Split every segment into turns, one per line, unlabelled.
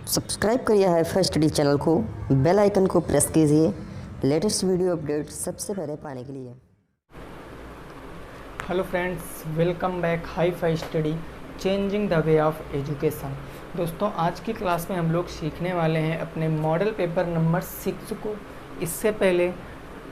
Subscribe करिए hifi study channel को, bell icon को प्रेस कीजिए लेटेस्ट वीडियो अपडेट सबसे पहले पाने के लिए।
Hello friends, welcome back hifi study changing the way of education. दोस्तों, आज की क्लास में हम लोग सीखने वाले हैं अपने मॉडल पेपर नंबर 6 को। इससे पहले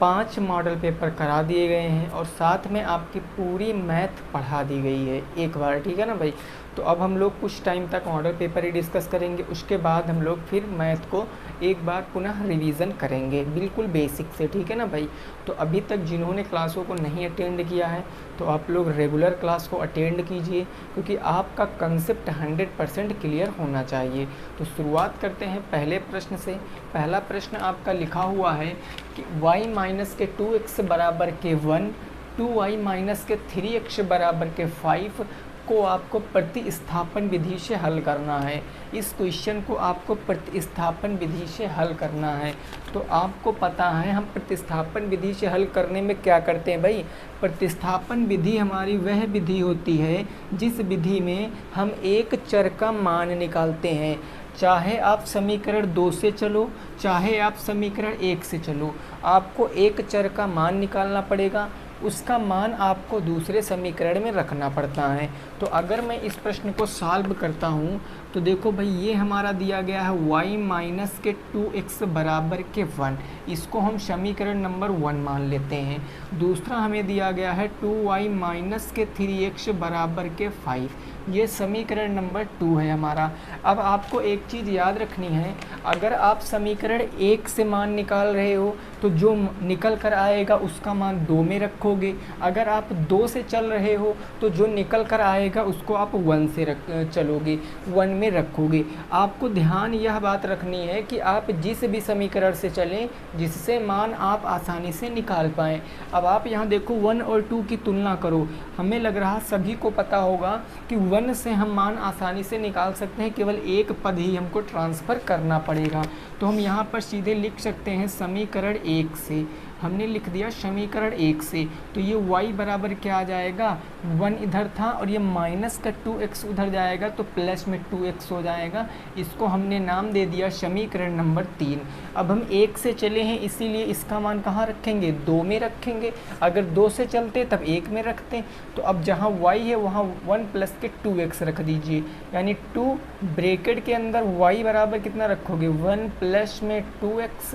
5 मॉडल पेपर करा दिए गए हैं और साथ में आपकी पूरी मैथ पढ़ा दी गई है एक बार, ठीक है ना भाई। तो अब हम लोग कुछ टाइम तक मॉडल पेपर ही डिस्कस करेंगे, उसके बाद हम लोग फिर मैथ को एक बार पुनः रिवीजन करेंगे बिल्कुल बेसिक से, ठीक है ना भाई। तो अभी तक जिन्होंने क्लासों को नहीं अटेंड किया है तो आप लोग रेगुलर क्लास को अटेंड कीजिए, क्योंकि आपका कंसेप्ट 100% क्लियर होना चाहिए। तो शुरुआत करते हैं पहले प्रश्न से। पहला प्रश्न आपका लिखा हुआ है कि y माइनस के 2x बराबर के 1, 2y माइनस के 3x बराबर के 5 को आपको प्रतिस्थापन विधि से हल करना है। इस क्वेश्चन को आपको प्रतिस्थापन विधि से हल करना है। तो आपको पता है हम प्रतिस्थापन विधि से हल करने में क्या करते हैं भाई। प्रतिस्थापन विधि हमारी वह विधि होती है जिस विधि में हम एक चर का मान निकालते हैं। चाहे आप समीकरण 2 से चलो, चाहे आप समीकरण 1 से चलो, आपको एक चर का मान निकालना पड़ेगा, उसका मान आपको दूसरे समीकरण में रखना पड़ता है। तो अगर मैं इस प्रश्न को सॉल्व करता हूँ तो देखो भाई, ये हमारा दिया गया है y माइनस के 2x बराबर के 1, इसको हम समीकरण नंबर 1 मान लेते हैं। दूसरा हमें दिया गया है 2y माइनस के 3x बराबर के 5, ये समीकरण नंबर 2 है हमारा। अब आपको एक चीज़ याद रखनी है, अगर आप समीकरण 1 से मान निकाल रहे हो तो जो निकल कर आएगा उसका मान 2 में रखोगे। अगर आप 2 से चल रहे हो तो जो निकल कर आएगा उसको आप 1 से चलोगे, 1 में रखोगे। आपको ध्यान यह बात रखनी है कि आप जिस भी समीकरण से चलें जिससे मान आप आसानी से निकाल पाएँ। अब आप यहाँ देखो 1 और 2 की तुलना करो। हमें लग रहा सभी को पता होगा कि 1 से हम मान आसानी से निकाल सकते हैं, केवल एक पद ही हमको ट्रांसफ़र करना पड़ेगा। तो हम यहाँ पर सीधे लिख सकते हैं समीकरण 1 से। हमने लिख दिया समीकरण 1 से, तो ये y बराबर क्या आ जाएगा, 1 इधर था और ये माइनस का 2x उधर जाएगा तो प्लस में 2x हो जाएगा। इसको हमने नाम दे दिया समीकरण नंबर 3। अब हम 1 से चले हैं इसीलिए इसका मान कहाँ रखेंगे, 2 में रखेंगे। अगर 2 से चलते तब 1 में रखते। तो अब जहाँ y है वहाँ 1 प्लस के 2x रख दीजिए, यानी 2 ब्रैकेट के अंदर y बराबर कितना रखोगे, 1 प्लस में 2x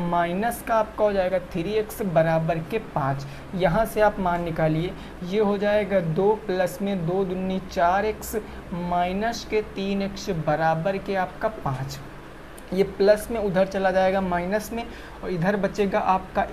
माइनस का आपका हो जाएगा 3x बराबर के 5। यहाँ से आप मान निकालिए, ये हो जाएगा 2 प्लस में 2 दूनी 4x माइनस के 3x बराबर के आपका 5। ये प्लस में उधर चला जाएगा माइनस में और इधर बचेगा आपका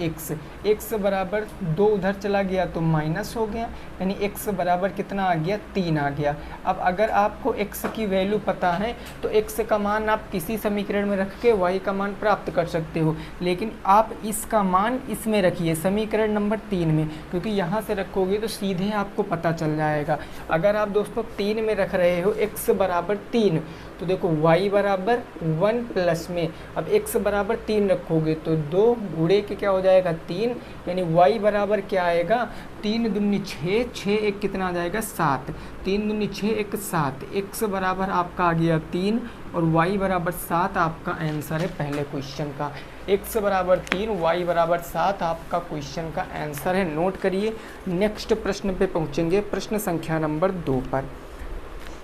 x बराबर 2 उधर चला गया तो माइनस हो गया, यानी x बराबर कितना आ गया, 3 आ गया। अब अगर आपको x की वैल्यू पता है तो x का मान आप किसी समीकरण में रख के y का मान प्राप्त कर सकते हो, लेकिन आप इसका मान इसमें रखिए समीकरण नंबर 3 में, क्योंकि यहाँ से रखोगे तो सीधे आपको पता चल जाएगा। अगर आप दोस्तों 3 में रख रहे हो x बराबर 3, तो देखो y बराबर 1 प्लस में अब x बराबर 3 रखोगे तो 2 गुणे के क्या हो जाएगा 3, यानी y बराबर क्या आएगा, 3 दूनी 6, 6 एक कितना आ जाएगा 7, 3 दूनी 6 एक 7, x बराबर आपका आ गया 3 और y बराबर 7 आपका आंसर है पहले क्वेश्चन का। x बराबर 3 y बराबर 7 आपका क्वेश्चन का आंसर है। नोट करिए। नेक्स्ट प्रश्न पे पहुँचेंगे, प्रश्न संख्या नंबर 2 पर।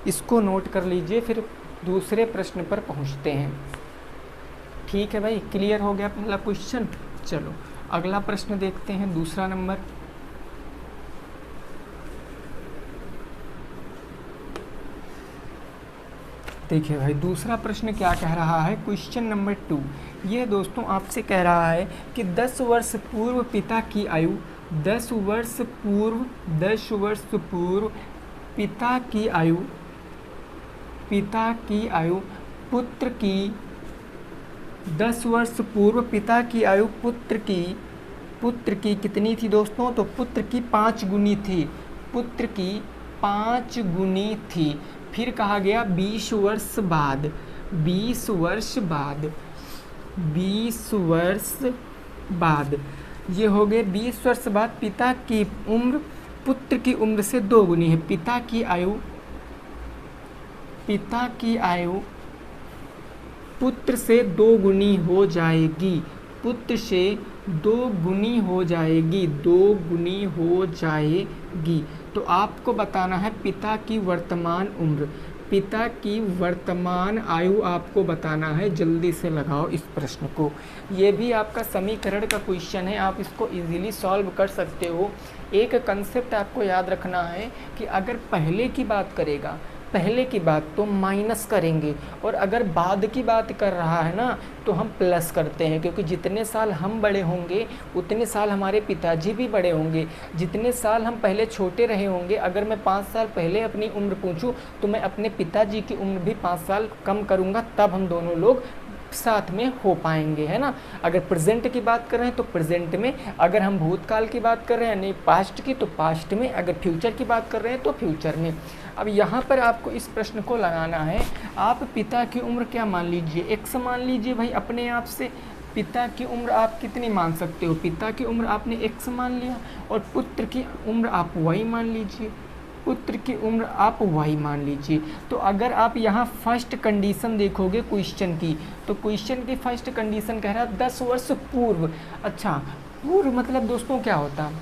इसको नोट कर लीजिए, फिर दूसरे प्रश्न पर पहुंचते हैं। ठीक है भाई, क्लियर हो गया पहला क्वेश्चन। चलो अगला प्रश्न देखते हैं, दूसरा नंबर। देखिए भाई, दूसरा प्रश्न क्या कह रहा है, क्वेश्चन नंबर 2। ये दोस्तों आपसे कह रहा है कि 10 वर्ष पूर्व पिता की आयु 10 वर्ष पूर्व पिता की आयु पुत्र की 10 वर्ष पूर्व पिता की आयु पुत्र की कितनी थी दोस्तों, तो पुत्र की 5 गुनी थी, पुत्र की 5 गुनी थी। फिर कहा गया 20 वर्ष बाद ये हो गए 20 वर्ष बाद पिता की उम्र पुत्र की उम्र से 2 गुनी है। पिता की आयु पुत्र से 2 गुनी हो जाएगी, पुत्र से 2 गुनी हो जाएगी, 2 गुनी हो जाएगी। तो आपको बताना है पिता की वर्तमान उम्र, पिता की वर्तमान आयु आपको बताना है। जल्दी से लगाओ इस प्रश्न को। ये भी आपका समीकरण का क्वेश्चन है, आप इसको इजीली सॉल्व कर सकते हो। एक कंसेप्ट आपको याद रखना है कि अगर पहले की बात करेगा, पहले की बात तो माइनस करेंगे, और अगर बाद की बात कर रहा है ना तो हम प्लस करते हैं, क्योंकि जितने साल हम बड़े होंगे उतने साल हमारे पिताजी भी बड़े होंगे। जितने साल हम पहले छोटे रहे होंगे, अगर मैं 5 साल पहले अपनी उम्र पूछूं तो मैं अपने पिताजी की उम्र भी 5 साल कम करूंगा, तब हम दोनों लोग साथ में हो पाएंगे, है ना। अगर प्रेजेंट की बात कर रहे हैं तो प्रेजेंट में, अगर हम भूतकाल की बात कर रहे हैं नहीं पास्ट की तो पास्ट में, अगर फ्यूचर की बात कर रहे हैं तो फ्यूचर में। अब यहाँ पर आपको इस प्रश्न को लगाना है, आप पिता की उम्र क्या मान लीजिए, x मान लीजिए भाई अपने आप से। पिता की उम्र आप कितनी मान सकते हो, पिता की उम्र आपने x मान लिया, और पुत्र की उम्र आप y मान लीजिए, पुत्र की उम्र आप y मान लीजिए। तो अगर आप यहाँ फर्स्ट कंडीशन देखोगे क्वेश्चन की, तो क्वेश्चन की फर्स्ट कंडीशन कह रहा है 10 वर्ष पूर्व। अच्छा, पूर्व मतलब दोस्तों क्या होता,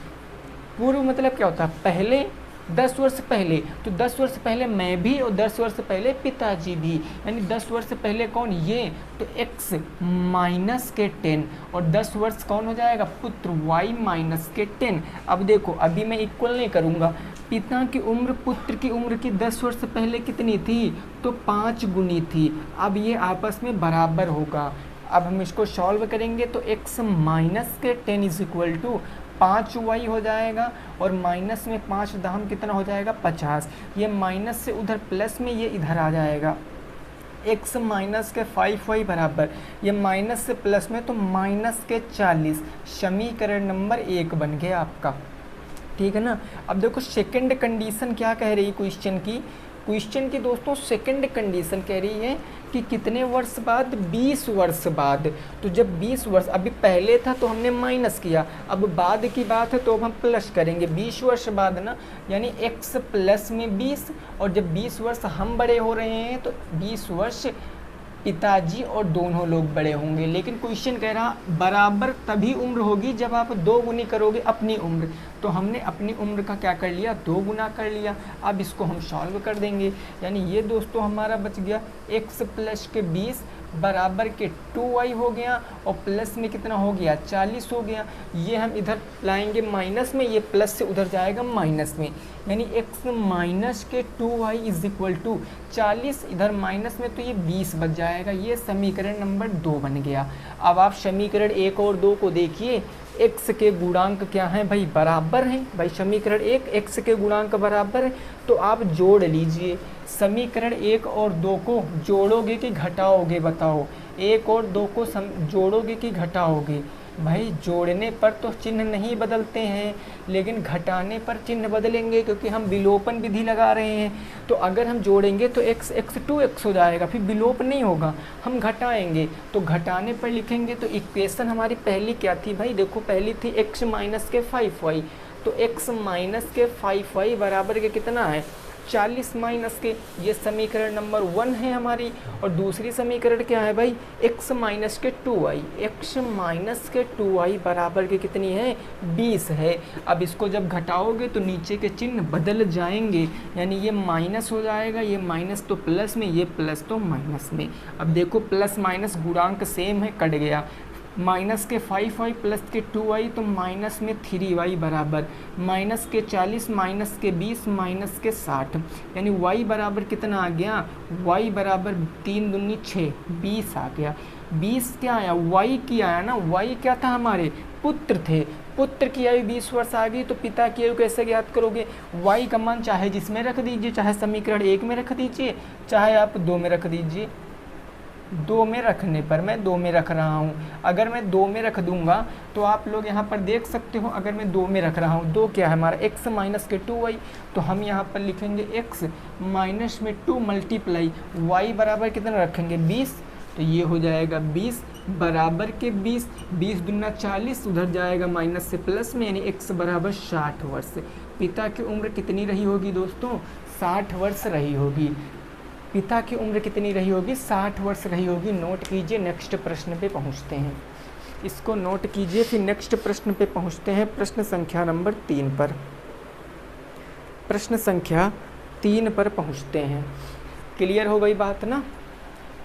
पूर्व मतलब क्या होता, पहले, 10 वर्ष पहले। तो 10 वर्ष पहले मैं भी और 10 वर्ष पहले पिताजी भी, यानी 10 वर्ष पहले कौन, ये, तो x माइनस के 10, और 10 वर्ष कौन हो जाएगा, पुत्र, y माइनस के 10। अब देखो, अभी मैं इक्वल नहीं करूँगा, पिता की उम्र पुत्र की उम्र की 10 वर्ष पहले कितनी थी, तो 5 गुनी थी। अब ये आपस में बराबर होगा। अब हम इसको सॉल्व करेंगे तो x माइनस के 10 इज इक्वल टू 5y हो जाएगा, और माइनस में 5 दाम कितना हो जाएगा, 50। ये माइनस से उधर प्लस में ये इधर आ जाएगा, x माइनस के 5y बराबर, ये माइनस से प्लस में तो माइनस के 40। समीकरण नंबर 1 बन गया आपका, ठीक है ना। अब देखो सेकंड कंडीशन क्या कह रही है क्वेश्चन की दोस्तों, सेकंड कंडीशन कह रही है कि कितने वर्ष बाद, 20 वर्ष बाद। तो जब 20 वर्ष, अभी पहले था तो हमने माइनस किया, अब बाद की बात है तो अब हम प्लस करेंगे, 20 वर्ष बाद ना, यानी x प्लस में 20, और जब 20 वर्ष हम बड़े हो रहे हैं तो 20 वर्ष पिताजी और दोनों लोग बड़े होंगे। लेकिन क्वेश्चन कह रहा बराबर तभी उम्र होगी जब आप 2 गुनी करोगे अपनी उम्र। तो हमने अपनी उम्र का क्या कर लिया, 2 गुना कर लिया। अब इसको हम सॉल्व कर देंगे, यानी ये दोस्तों हमारा बच गया x प्लस के 20 बराबर के 2y हो गया, और प्लस में कितना हो गया, 40 हो गया। ये हम इधर लाएंगे माइनस में, ये प्लस से उधर जाएगा माइनस में, यानी x माइनस के 2y इज इक्वल टू 40, इधर माइनस में तो ये 20 बच जाएगा। ये समीकरण नंबर 2 बन गया। अब आप समीकरण 1 और 2 को देखिए, x के गुणांक क्या हैं भाई, बराबर हैं भाई। समीकरण 1 x के गुणांक बराबर है, तो आप जोड़ लीजिए। समीकरण 1 और 2 को जोड़ोगे कि घटाओगे, बताओ। 1 और 2 को जोड़ोगे कि घटाओगे, भाई जोड़ने पर तो चिन्ह नहीं बदलते हैं, लेकिन घटाने पर चिन्ह बदलेंगे, क्योंकि हम विलोपन विधि लगा रहे हैं। तो अगर हम जोड़ेंगे तो x 2x हो जाएगा, फिर विलोप नहीं होगा। हम घटाएंगे तो घटाने पर लिखेंगे, तो इक्वेशन हमारी पहली क्या थी भाई, देखो पहली थी x माइनस के 5y, तो x माइनस के 5y बराबर के कितना है, 40 माइनस के। ये समीकरण नंबर 1 है हमारी। और दूसरी समीकरण क्या है भाई, x माइनस के 2y, x माइनस के 2y बराबर के कितनी है, 20 है। अब इसको जब घटाओगे तो नीचे के चिन्ह बदल जाएंगे, यानी ये माइनस हो जाएगा, ये माइनस तो प्लस में, ये प्लस तो माइनस में। अब देखो प्लस माइनस गुणांक सेम है, कट गया। माइनस के 5y प्लस के 2y, तो माइनस में 3y बराबर, माइनस के 40 माइनस के 20 माइनस के 60, यानी y बराबर कितना आ गया, y बराबर 3 दूनी 6, 20 आ गया। 20 क्या आया, y की आया ना, y क्या था, हमारे पुत्र थे। पुत्र की आयु 20 वर्ष आ गई, तो पिता की आयु कैसे ज्ञात करोगे, y का मान चाहे जिसमें रख दीजिए, चाहे समीकरण 1 में रख दीजिए, चाहे आप 2 में रख दीजिए। 2 में रखने पर, मैं 2 में रख रहा हूँ, अगर मैं 2 में रख दूंगा तो आप लोग यहाँ पर देख सकते हो, अगर मैं 2 में रख रहा हूँ, 2 क्या है हमारा, x माइनस के 2y, तो हम यहाँ पर लिखेंगे x माइनस में 2 मल्टीप्लाई y बराबर कितना रखेंगे, 20, तो ये हो जाएगा 20 बराबर के 20, 20 दूना 40, उधर जाएगा माइनस से प्लस में, यानी x बराबर 60 वर्ष। पिता की उम्र कितनी रही होगी दोस्तों, 60 वर्ष रही होगी। पिता की उम्र कितनी रही होगी? 60 वर्ष रही होगी। नोट कीजिए, नेक्स्ट प्रश्न पे पहुंचते हैं। इसको नोट कीजिए, फिर नेक्स्ट प्रश्न पे पहुंचते हैं। प्रश्न संख्या नंबर 3 पर, प्रश्न संख्या 3 पर पहुंचते हैं। क्लियर हो गई बात ना?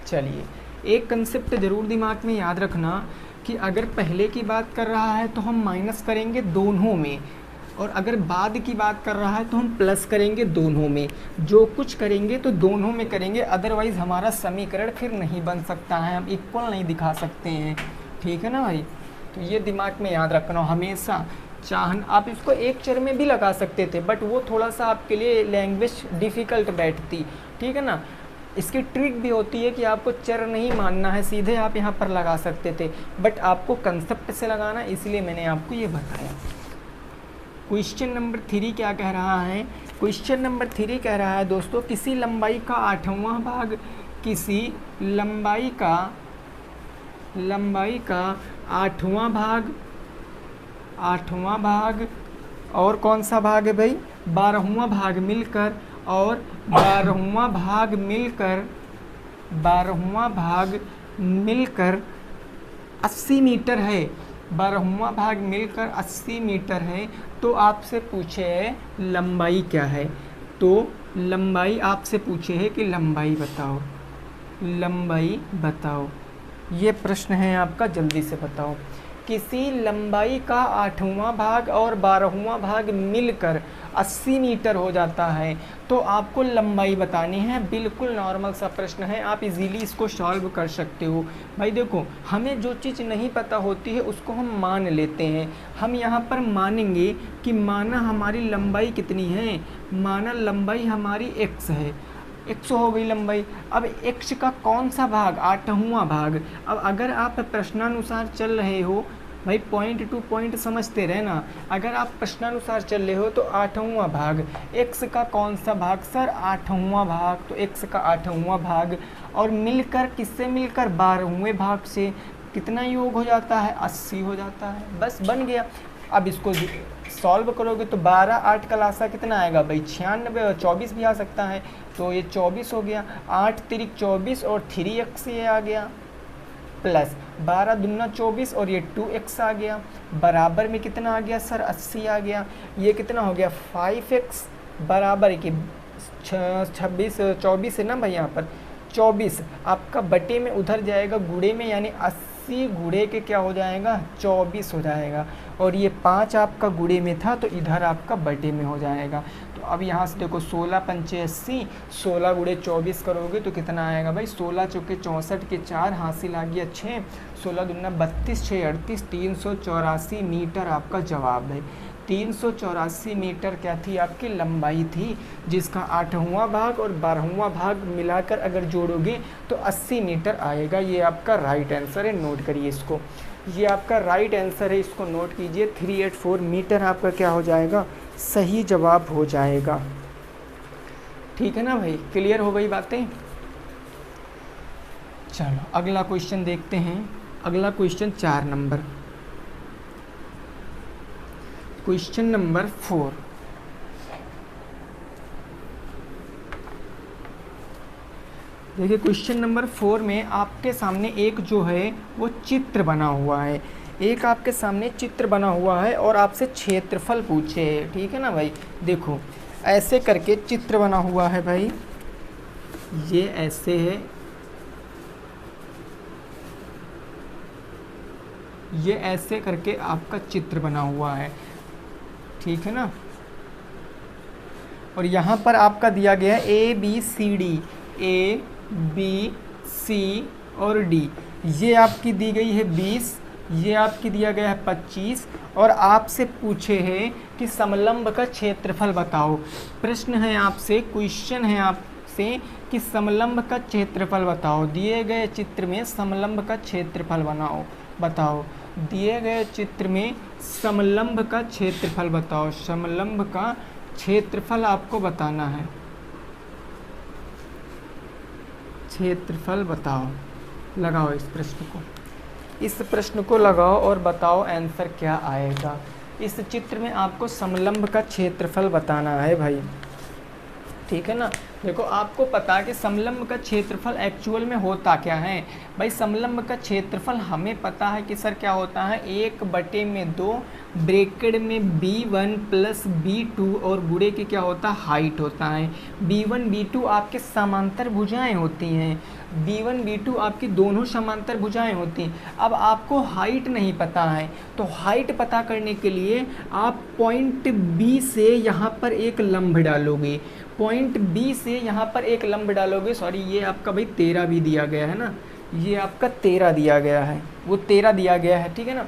चलिए, एक कंसेप्ट ज़रूर दिमाग में याद रखना कि अगर पहले की बात कर रहा है तो हम माइनस करेंगे दोनों में, और अगर बाद की बात कर रहा है तो हम प्लस करेंगे दोनों में। जो कुछ करेंगे तो दोनों में करेंगे, अदरवाइज़ हमारा समीकरण फिर नहीं बन सकता है, हम इक्वल नहीं दिखा सकते हैं। ठीक है ना भाई? तो ये दिमाग में याद रखना हमेशा। चाहन आप इसको एक चर में भी लगा सकते थे, बट वो थोड़ा सा आपके लिए लैंग्वेज डिफ़िकल्ट बैठती। ठीक है ना? इसकी ट्रिक भी होती है कि आपको चर नहीं मानना है, सीधे आप यहाँ पर लगा सकते थे, बट आपको कंसेप्ट से लगाना, इसलिए मैंने आपको ये बताया। क्वेश्चन नंबर 3 क्या कह रहा है? क्वेश्चन नंबर 3 कह रहा है दोस्तों, किसी लंबाई का 8वां भाग, किसी लंबाई का 8वां भाग और कौन सा भाग है भाई? 12वां भाग मिलकर, और 12वां भाग मिलकर 80 मीटर है। 12वां भाग मिलकर 80 मीटर है। तो आपसे पूछे है लंबाई क्या है? तो लंबाई आपसे पूछे है कि लंबाई बताओ। ये प्रश्न है आपका, जल्दी से बताओ। किसी लंबाई का 8वां भाग और 12वां भाग मिलकर 80 मीटर हो जाता है, तो आपको लंबाई बतानी है। बिल्कुल नॉर्मल सा प्रश्न है, आप इजीली इसको सॉल्व कर सकते हो। भाई देखो, हमें जो चीज़ नहीं पता होती है उसको हम मान लेते हैं। हम यहाँ पर मानेंगे कि माना हमारी लंबाई कितनी है, माना लंबाई हमारी x है, x हो गई लंबाई। अब x का कौन सा भाग? 8वां भाग। अब अगर आप प्रश्नानुसार चल रहे हो भाई, पॉइंट टू पॉइंट समझते रहना। अगर आप प्रश्नानुसार चल रहे हो तो 8वां भाग, x का कौन सा भाग सर? 8वां भाग। तो x का 8वां भाग, और मिलकर किससे मिलकर? 12वें भाग से। कितना योग हो जाता है? 80 हो जाता है। बस बन गया। अब इसको सॉल्व करोगे तो 12 8 का लासा कितना आएगा भाई? 96, और 24 भी आ सकता है, तो ये 24 हो गया। 8 तिरिक 24 और 3x ये आ गया, प्लस 12 दूना 24 और ये 2x आ गया, बराबर में कितना आ गया सर? 80 आ गया। ये कितना हो गया? 5x बराबर कि 26 24 है ना भाई, यहाँ पर 24 आपका बटे में उधर जाएगा गुणे में, यानी 80 गुणे के क्या हो जाएगा? 24 हो जाएगा। और ये 5 आपका गुणे में था, तो इधर आपका बटे में हो जाएगा। तो अब यहाँ से देखो, 16 पंचे 80, 16 गुणे 24 करोगे तो कितना आएगा भाई? 16 चौके 64 के 4, हासिल आ गया 6, 16 दूना 32, 6 38, 384 मीटर आपका जवाब है। 384 मीटर क्या थी? आपकी लंबाई थी, जिसका 8वां भाग और 12वां भाग मिलाकर अगर जोड़ोगे तो 80 मीटर आएगा। ये आपका राइट आंसर है, नोट करिए इसको। ये आपका राइट आंसर है, इसको नोट कीजिए। 384 मीटर आपका क्या हो जाएगा? सही जवाब हो जाएगा। ठीक है ना भाई? क्लियर हो गई बातें? चलो अगला क्वेश्चन देखते हैं। अगला क्वेश्चन 4 नंबर, क्वेश्चन नंबर 4। देखिए, क्वेश्चन नंबर 4 में आपके सामने एक जो है वो चित्र बना हुआ है। एक आपके सामने चित्र बना हुआ है और आपसे क्षेत्रफल पूछे है। ठीक है ना भाई? देखो, ऐसे करके चित्र बना हुआ है भाई, ये ऐसे है, ये ऐसे करके आपका चित्र बना हुआ है। ठीक है ना? और यहाँ पर आपका दिया गया है ABCD, ABC और D। ये आपकी दी गई है 20, ये आपकी दिया गया है 25, और आपसे पूछे हैं कि समलंब का क्षेत्रफल बताओ। प्रश्न है आपसे, क्वेश्चन है आपसे कि समलंब का क्षेत्रफल बताओ। दिए गए चित्र में समलंब का क्षेत्रफल बताओ। दिए गए चित्र में समलंब का क्षेत्रफल बताओ। समलंब का क्षेत्रफल आपको बताना है। क्षेत्रफल बताओ, लगाओ इस प्रश्न को, इस प्रश्न को लगाओ और बताओ आंसर क्या आएगा। इस चित्र में आपको समलंब का क्षेत्रफल बताना है भाई। ठीक है ना? देखो आपको पता है कि समलंब का क्षेत्रफल एक्चुअल में होता क्या है भाई। समलंब का क्षेत्रफल हमें पता है कि सर क्या होता है, 1/2 ब्रैकेट में b1 प्लस b2 और गुणे के क्या होता है, हाइट होता है। b1 b2 आपके समांतर भुजाएं होती हैं, b1 b2 आपकी दोनों समांतर भुजाएं होती हैं। अब आपको हाइट नहीं पता है, तो हाइट पता करने के लिए आप पॉइंट B से यहाँ पर एक लंब डालोगे, पॉइंट B से यहाँ पर एक लंब डालोगे। सॉरी, ये आपका भाई 13 भी दिया गया है ना, ये आपका 13 दिया गया है, वो 13 दिया गया है, ठीक है ना।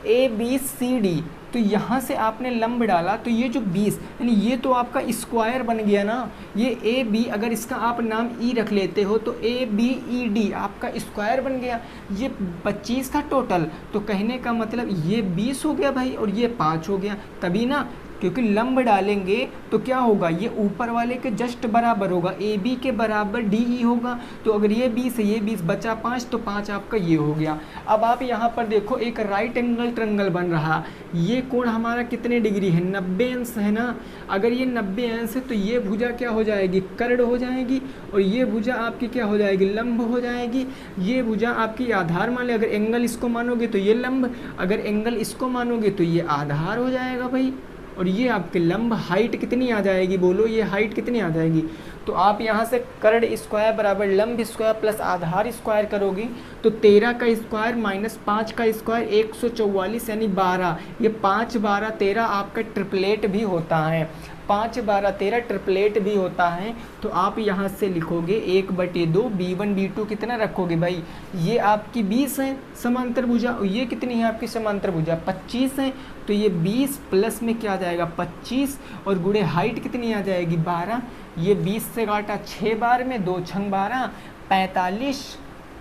ABCD, तो यहाँ से आपने लंब डाला तो ये जो 20 यानी ये तो आपका स्क्वायर बन गया ना। ये AB अगर इसका आप नाम E रख लेते हो तो ABED आपका स्क्वायर बन गया। ये 25 था टोटल, तो कहने का मतलब ये 20 हो गया भाई और ये 5 हो गया, तभी ना, क्योंकि लंब डालेंगे तो क्या होगा, ये ऊपर वाले के जस्ट बराबर होगा, AB के बराबर DE होगा। तो अगर ये 20 है, ये 20 बचा 5, तो 5 आपका ये हो गया। अब आप यहाँ पर देखो एक राइट एंगल ट्रायंगल बन रहा, ये कोण हमारा कितने डिग्री है, 90 अंश है ना। अगर ये 90 अंश है तो ये भुजा क्या हो जाएगी, कर्ण हो जाएगी, और ये भुजा आपकी क्या हो जाएगी, लंब हो जाएगी। ये भुजा आपकी आधार मान ले, अगर एंगल इसको मानोगे तो ये लंब, अगर एंगल इसको मानोगे तो ये आधार हो जाएगा भाई। और ये आपके लंब हाइट कितनी आ जाएगी, बोलो ये हाइट कितनी आ जाएगी। तो आप यहाँ से कर्ण स्क्वायर बराबर लंब स्क्वायर प्लस आधार स्क्वायर करोगे तो 13 का स्क्वायर माइनस 5 का स्क्वायर 144 यानी 12। ये 5 12 13 आपका ट्रिपलेट भी होता है, 5 12 13 ट्रिपलेट भी होता है। तो आप यहाँ से लिखोगे 1/2 b1 b2 कितना रखोगे भाई, ये आपकी 20 है समांतर भुजा, और ये कितनी है आपकी समांतर भुजा 25 है। तो ये 20 प्लस में क्या आ जाएगा 25, और गुणे हाइट कितनी आ जाएगी 12। ये 20 से काटा 6 बार में, 2 छंग 12 45,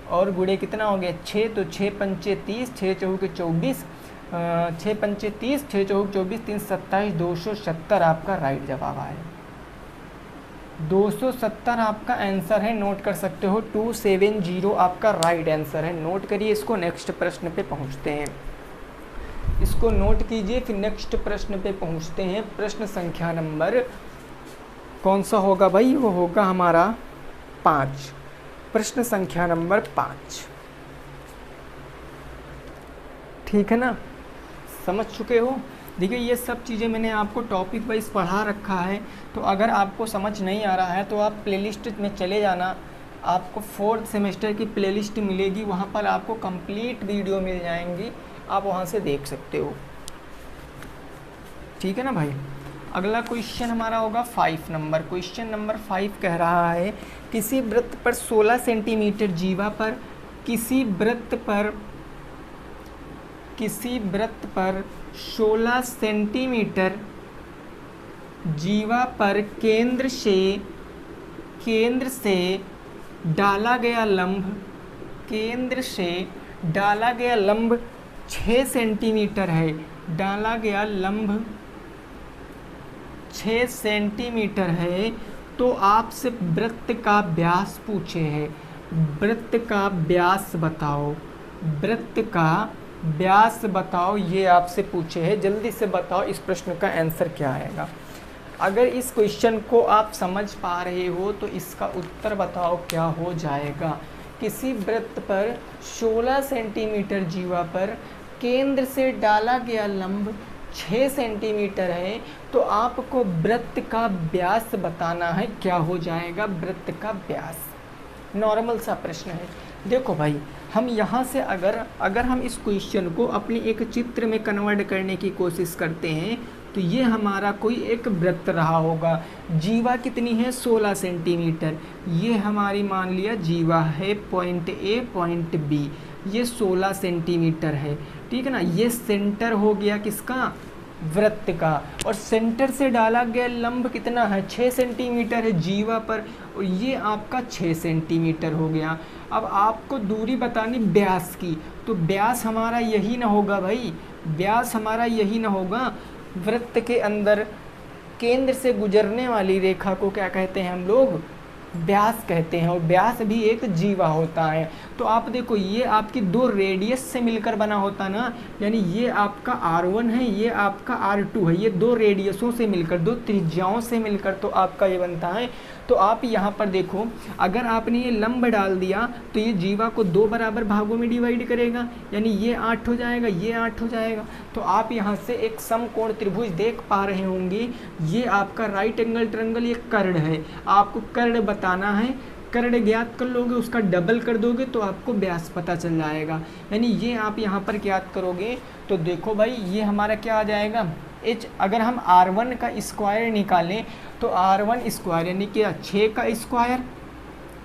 और गुणे कितना हो गया 6, तो 6 पंचे 30, 6 चौके 24, 6 पंचे 30, 6 चौक 24, 3 27, 270 आपका राइट जवाब आया। 270 आपका आंसर है, नोट कर सकते हो, 270 आपका राइट आंसर है। नोट करिए इसको, नेक्स्ट प्रश्न पे पहुंचते हैं। इसको नोट कीजिए, फिर नेक्स्ट प्रश्न पे पहुंचते हैं। प्रश्न संख्या नंबर कौन सा होगा भाई, वो होगा हमारा 5। प्रश्न संख्या नंबर 5, ठीक है ना, समझ चुके हो। देखिए ये सब चीज़ें मैंने आपको टॉपिक वाइज पढ़ा रखा है, तो अगर आपको समझ नहीं आ रहा है तो आप प्लेलिस्ट में चले जाना, आपको 4th सेमेस्टर की प्लेलिस्ट मिलेगी, वहाँ पर आपको कंप्लीट वीडियो मिल जाएंगी, आप वहाँ से देख सकते हो, ठीक है ना भाई। अगला क्वेश्चन हमारा होगा 5 नंबर। क्वेश्चन नंबर 5 कह रहा है, किसी वृत्त पर 16 सेंटीमीटर जीवा पर, किसी वृत्त पर 16 सेंटीमीटर जीवा पर केंद्र से डाला गया लंब 6 सेंटीमीटर है, डाला गया लंब 6 सेंटीमीटर है, तो आपसे वृत्त का व्यास पूछे है। वृत्त का व्यास बताओ, वृत्त का व्यास बताओ, ये आपसे पूछे है। जल्दी से बताओ इस प्रश्न का आंसर क्या आएगा। अगर इस क्वेश्चन को आप समझ पा रहे हो तो इसका उत्तर बताओ क्या हो जाएगा। किसी वृत्त पर 16 सेंटीमीटर जीवा पर केंद्र से डाला गया लंब 6 सेंटीमीटर है, तो आपको वृत्त का व्यास बताना है, क्या हो जाएगा वृत्त का व्यास। नॉर्मल सा प्रश्न है। देखो भाई, हम यहाँ से अगर हम इस क्वेश्चन को अपनी एक चित्र में कन्वर्ट करने की कोशिश करते हैं तो ये हमारा कोई एक वृत्त रहा होगा। जीवा कितनी है 16 सेंटीमीटर, ये हमारी मान लिया जीवा है, पॉइंट ए पॉइंट बी, ये 16 सेंटीमीटर है, ठीक है ना। ये सेंटर हो गया किसका, वृत्त का, और सेंटर से डाला गया लंब कितना है 6 सेंटीमीटर है जीवा पर, और ये आपका 6 सेंटीमीटर हो गया। अब आपको दूरी बतानी व्यास की, तो व्यास हमारा यही ना होगा भाई, व्यास हमारा यही ना होगा। वृत्त के अंदर केंद्र से गुजरने वाली रेखा को क्या कहते हैं हम लोग, व्यास कहते हैं, और व्यास भी एक जीवा होता है। तो आप देखो ये आपकी 2 रेडियस से मिलकर बना होता ना, यानी ये आपका R1 है, ये आपका R2 है, ये 2 रेडियसों से मिलकर, 2 त्रिज्याओं से मिलकर तो आपका ये बनता है। तो आप यहाँ पर देखो, अगर आपने ये लंब डाल दिया तो ये जीवा को 2 बराबर भागों में डिवाइड करेगा, यानी ये 8 हो जाएगा, ये 8 हो जाएगा। तो आप यहाँ से एक समकोण त्रिभुज देख पा रहे होंगे, ये आपका राइट एंगल ट्रायंगल, ये कर्ण है। आपको कर्ण बताना है, कर्ण ज्ञात कर लोगे, उसका डबल कर दोगे तो आपको व्यास पता चल जाएगा। यानी ये आप यहाँ पर ज्ञात करोगे तो देखो भाई, ये हमारा क्या आ जाएगा h। अगर हम r1 का स्क्वायर निकालें तो r1 स्क्वायर यानी कि 6 का स्क्वायर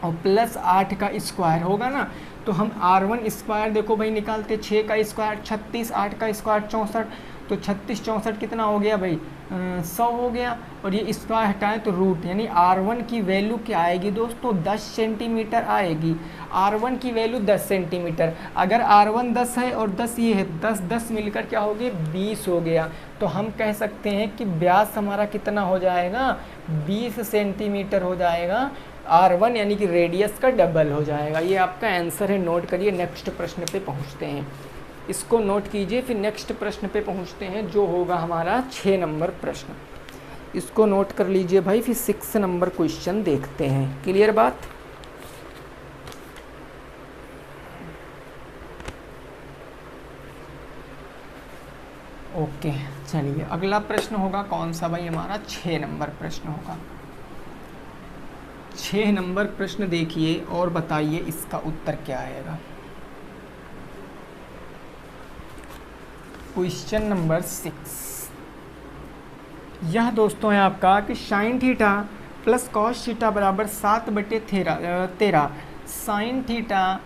और प्लस 8 का स्क्वायर होगा ना। तो हम r1 स्क्वायर देखो भाई निकालते, 6 का स्क्वायर 36, 8 का स्क्वायर 64, तो 36 64 कितना हो गया भाई 100 हो गया। और ये स्क्वायर हटाएं तो रूट, यानी r1 की वैल्यू क्या आएगी दोस्तों 10 सेंटीमीटर आएगी। r1 की वैल्यू 10 सेंटीमीटर, अगर r1 10 है और 10 ये है, 10 10 मिलकर क्या हो गया 20 हो गया। तो हम कह सकते हैं कि व्यास हमारा कितना हो जाएगा 20 सेंटीमीटर हो जाएगा। r1 यानी कि रेडियस का डबल हो जाएगा। ये आपका आंसर है, नोट करिए। नेक्स्ट प्रश्न पे पहुंचते हैं, इसको नोट कीजिए, फिर नेक्स्ट प्रश्न पे पहुंचते हैं जो होगा हमारा 6 नंबर प्रश्न। इसको नोट कर लीजिए भाई, फिर 6 नंबर क्वेश्चन देखते हैं। क्लियर बात? ओके चलिए, अगला प्रश्न होगा कौन सा भाई हमारा 6 नंबर प्रश्न होगा। 6 नंबर प्रश्न देखिए और बताइए इसका उत्तर क्या आएगा। क्वेश्चन नंबर 6, यह दोस्तों है आपका कि sine theta plus cos theta बराबर 7/13, साइन थीटा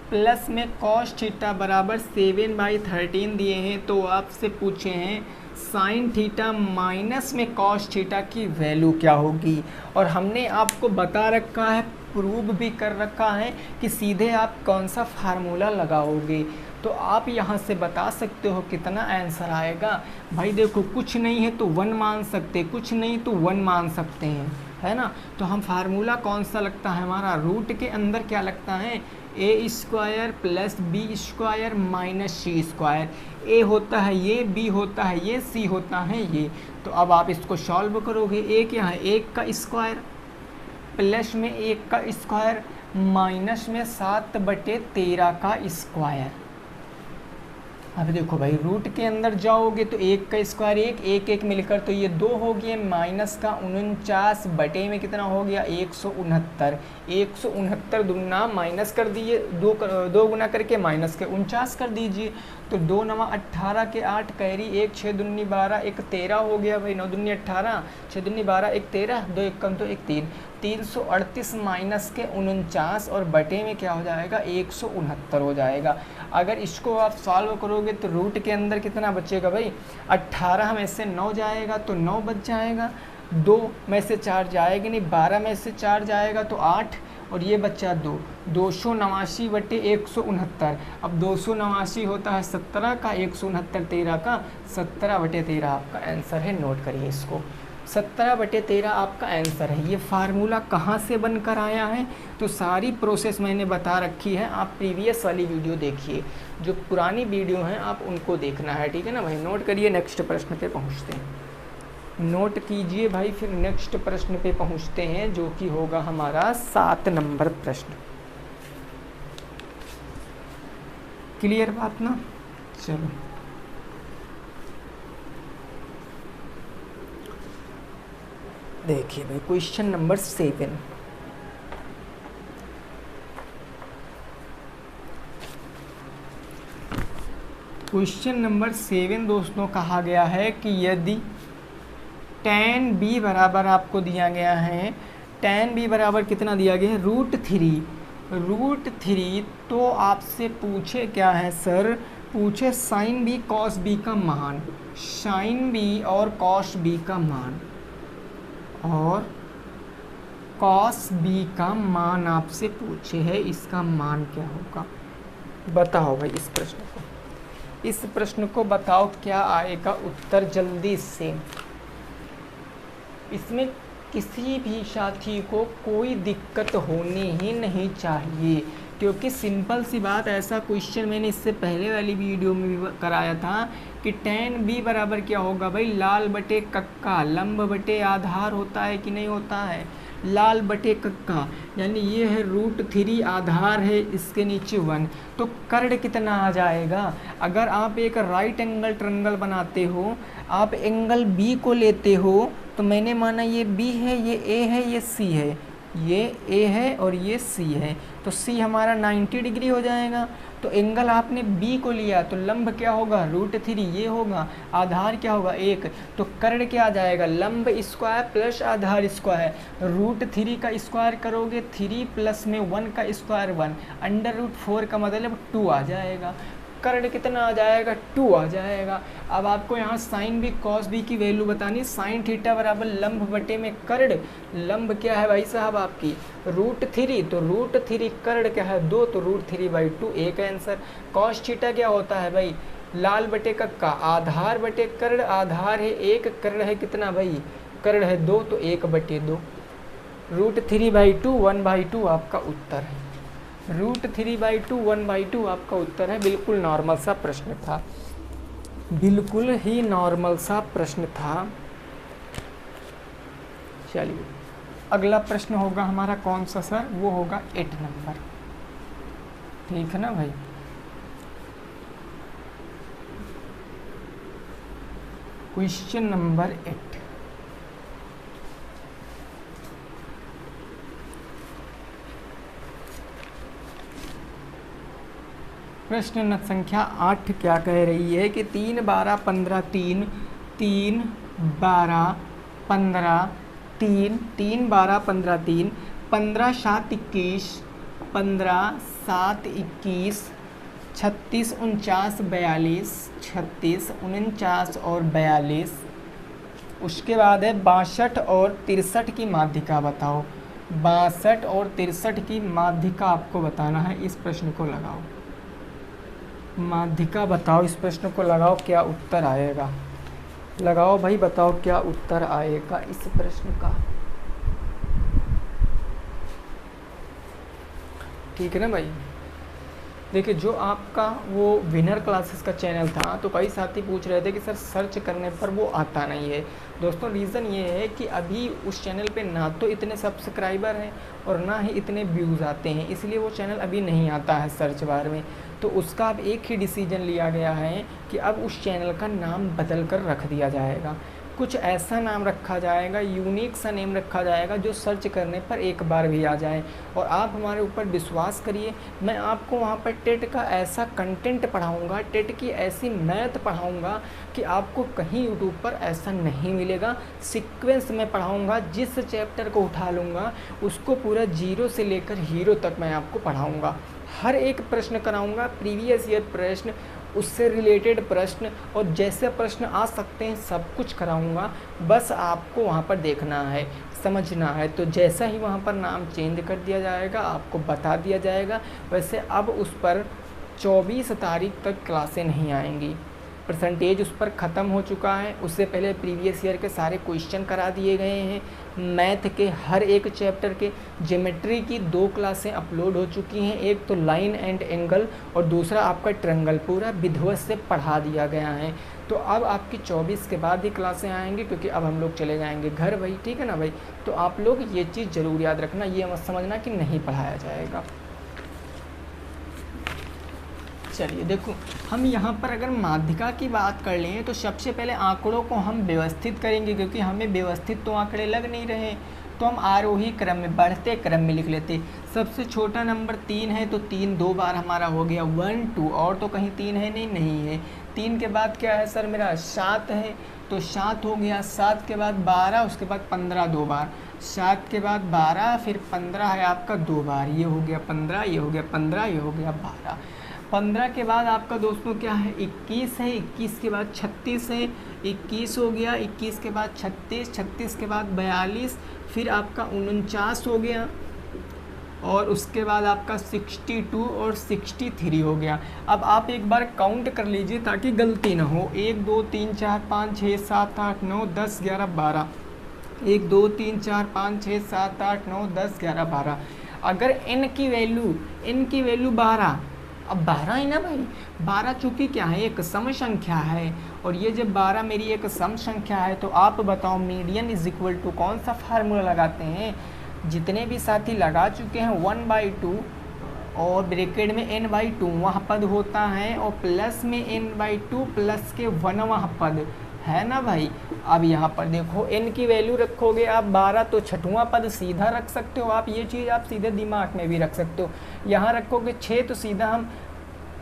प्लस में कॉस थीटा बराबर 7/13 दिए हैं। तो आपसे पूछे हैं साइन थीटा माइनस में कॉस थीटा की वैल्यू क्या होगी। और हमने आपको बता रखा है, प्रूव भी कर रखा है कि सीधे आप कौन सा फार्मूला लगाओगे। तो आप यहाँ से बता सकते हो कितना आंसर आएगा। भाई देखो, कुछ नहीं है तो 1 मान सकते, कुछ नहीं तो 1 मान सकते हैं, है ना। तो हम फार्मूला कौन सा लगता है हमारा, रूट के अंदर क्या लगता है a square plus B square minus C square. A होता है ये, बी होता है ये, सी होता है ये। तो अब आप इसको सॉल्व करोगे, ए क्या है 1 का स्क्वायर प्लस में 1 का स्क्वायर माइनस में 7/13 का स्क्वायर। अब देखो भाई, रूट के अंदर जाओगे तो 1 का स्क्वायर 1 1 मिलकर तो ये 2 हो गया, माइनस का 49 बटे में कितना हो गया 169। 169 दुना माइनस कर दीजिए, 2 गुना करके माइनस के 49 कर दीजिए। तो 2 9 18 के 8 कैरी 1 6 दूनी 12 1 13 हो गया भाई, 9 दूनी 18 6 दूनी 12 1 13 2 1 कम तो 1 3, 338 माइनस के 49 और बटे में क्या हो जाएगा 169 हो जाएगा। अगर इसको आप सॉल्व करोगे तो रूट के अंदर कितना बचेगा भाई 18 में से 9 जाएगा तो 9 बच जाएगा, 2 में से 4 जाएगा नहीं, 12 में से 4 जाएगा तो 8 और ये बच्चा 2, 289 बटे 169। अब 289 होता है 17 का, 169 13 का, 17/13 आपका आंसर है। नोट करिए इसको, 17/13 आपका आंसर है। ये फार्मूला कहाँ से बनकर आया है तो सारी प्रोसेस मैंने बता रखी है, आप प्रीवियस वाली वीडियो देखिए, जो पुरानी वीडियो हैं आप उनको देखना है, ठीक है ना भाई। नोट करिए, नेक्स्ट प्रश्न पे पहुँचते हैं। नोट कीजिए भाई, फिर नेक्स्ट प्रश्न पे पहुँचते हैं जो कि होगा हमारा 7 नंबर प्रश्न। क्लियर बात ना? चलो देखिए भाई, क्वेश्चन नंबर 7। क्वेश्चन नंबर 7 दोस्तों कहा गया है कि यदि tan b बराबर आपको दिया गया है, tan b बराबर कितना दिया गया है √3। तो आपसे पूछे क्या है सर, पूछे sin b cos b का मान, sin b और cos b का मान, और cos b का मान आपसे पूछे है, इसका मान क्या होगा बताओ भाई। इस प्रश्न को बताओ क्या आएगा उत्तर जल्दी से। इसमें किसी भी साथी को कोई दिक्कत होनी ही नहीं चाहिए, क्योंकि सिंपल सी बात, ऐसा क्वेश्चन मैंने इससे पहले वाली वीडियो में भी कराया था कि tan b बराबर क्या होगा भाई, लाल बटे कक्का, लंब बटे आधार होता है कि नहीं होता है। लाल बटे कक्का, यानी ये है √3, आधार है इसके नीचे 1, तो कर्ण कितना आ जाएगा। अगर आप एक राइट एंगल ट्रायंगल बनाते हो, आप एंगल बी को लेते हो, तो मैंने माना ये बी है, ये ए है, ये सी है, ये ए है और ये सी है, तो सी हमारा 90 डिग्री हो जाएगा। तो एंगल आपने बी को लिया तो लंब क्या होगा √3, ये होगा, आधार क्या होगा 1, तो कर्ण क्या आ जाएगा लंब स्क्वायर प्लस आधार स्क्वायर, √3 का स्क्वायर करोगे 3 प्लस में 1 का स्क्वायर 1, √4 का मतलब 2 आ जाएगा। कर्ण कितना आ जाएगा 2 आ जाएगा। अब आपको यहाँ साइन भी कॉस भी की वैल्यू बतानी, साइन थीटा बराबर लंब बटे में कर्ण, लंब क्या है भाई साहब आपकी √3, तो √3 कर्ण क्या है 2, तो √3/2 एक आंसर। कॉस थीटा क्या होता है भाई लाल बटे कक्का, आधार बटे कर्ण, आधार है 1, कर्ण है कितना भाई कर्ण है 2, तो 1/2, √3/2 1/2 आपका उत्तर है, √3/2 1/2 आपका उत्तर है। बिल्कुल नॉर्मल सा प्रश्न था, बिल्कुल ही नॉर्मल सा प्रश्न था। चलिए अगला प्रश्न होगा हमारा कौन सा सर, वो होगा 8 नंबर, ठीक है ना भाई। क्वेश्चन नंबर 8, प्रश्न संख्या 8 क्या कह रही है कि 3 12 15 3 3 12 15 3 3 12 15 3 15 7 21 15 7 21 36 49 42 36 49 और 42, उसके बाद है 62 और 63 की माध्यिका बताओ। 62 और 63 की माध्यिका आपको बताना है, इस प्रश्न को लगाओ, माध्यिका बताओ, इस प्रश्न को लगाओ, क्या उत्तर आएगा, लगाओ भाई बताओ क्या उत्तर आएगा इस प्रश्न का, ठीक है ना भाई। देखिए जो आपका वो विनर क्लासेस का चैनल था, तो कई साथी पूछ रहे थे कि सर सर्च करने पर वो आता नहीं है। दोस्तों रीज़न ये है कि अभी उस चैनल पे ना तो इतने सब्सक्राइबर हैं और ना ही इतने व्यूज़ आते हैं, इसलिए वो चैनल अभी नहीं आता है सर्च बार में। तो उसका अब एक ही डिसीजन लिया गया है कि अब उस चैनल का नाम बदल कर रख दिया जाएगा, कुछ ऐसा नाम रखा जाएगा, यूनिक सा नेम रखा जाएगा जो सर्च करने पर एक बार भी आ जाए। और आप हमारे ऊपर विश्वास करिए, मैं आपको वहाँ पर टेट का ऐसा कंटेंट पढ़ाऊँगा, टेट की ऐसी मैथ पढ़ाऊँगा कि आपको कहीं यूट्यूब पर ऐसा नहीं मिलेगा। सीक्वेंस में पढ़ाऊँगा, जिस चैप्टर को उठा लूँगा उसको पूरा 0 से लेकर हीरो तक मैं आपको पढ़ाऊँगा। हर एक प्रश्न कराऊँगा, प्रीवियस ईयर प्रश्न, उससे रिलेटेड प्रश्न, और जैसे प्रश्न आ सकते हैं सब कुछ कराऊंगा। बस आपको वहाँ पर देखना है, समझना है। तो जैसा ही वहाँ पर नाम चेंज कर दिया जाएगा आपको बता दिया जाएगा। वैसे अब उस पर 24 तारीख तक क्लासें नहीं आएंगी, परसेंटेज उस पर ख़त्म हो चुका है। उससे पहले प्रीवियस ईयर के सारे क्वेश्चन करा दिए गए हैं, मैथ के हर एक चैप्टर के, ज्योमेट्री की 2 क्लासें अपलोड हो चुकी हैं, एक तो लाइन एंड एंगल और दूसरा आपका ट्रायंगल, पूरा विधिवत से पढ़ा दिया गया है। तो अब आपकी 24 के बाद ही क्लासें आएंगी, क्योंकि अब हम लोग चले जाएंगे घर भाई, ठीक है ना भाई। तो आप लोग ये चीज़ ज़रूर याद रखना, ये मत समझना कि नहीं पढ़ाया जाएगा। चलिए देखो, हम यहाँ पर अगर माध्यिका की बात कर लें तो सबसे पहले आंकड़ों को हम व्यवस्थित करेंगे, क्योंकि हमें व्यवस्थित तो आंकड़े लग नहीं रहे, तो हम आरोही क्रम में, बढ़ते क्रम में लिख लेते। सबसे छोटा नंबर 3 है, तो 3 2 बार हमारा हो गया 1 2, और तो कहीं 3 है नहीं है। 3 के बाद क्या है सर मेरा 7 है, तो 7 हो गया। 7 के बाद 12, उसके बाद 15 2 बार, 7 के बाद 12, फिर 15 है आपका 2 बार, ये हो गया 15, ये हो गया 15, ये हो गया 12। 15 के बाद आपका दोस्तों क्या है 21 है, 21 के बाद 36 है, 21 हो गया, 21 के बाद 36, 36 के बाद 42, फिर आपका 49 हो गया, और उसके बाद आपका 62 और 63 हो गया। अब आप एक बार काउंट कर लीजिए ताकि गलती ना हो। 1 2 3 4 5 6 7 8 9 10 11 12, 1 2 3 4 5 6 7 8 9 10 11 12। अगर n की वैल्यू 12, अब 12 है ना भाई, 12 चूँकि क्या है एक सम संख्या है, और ये जब 12 मेरी एक सम संख्या है, तो आप बताओ मीडियन इज इक्वल टू कौन सा फार्मूला लगाते हैं, जितने भी साथी लगा चुके हैं 1/2 और ब्रैकेट में n/2 वह पद होता है और प्लस में n/2 प्लस के 1वां पद है ना भाई। अब यहाँ पर देखो n की वैल्यू रखोगे आप 12 तो छठवां पद सीधा रख सकते हो आप, ये चीज़ आप सीधे दिमाग में भी रख सकते हो। यहाँ रखोगे 6 तो सीधा हम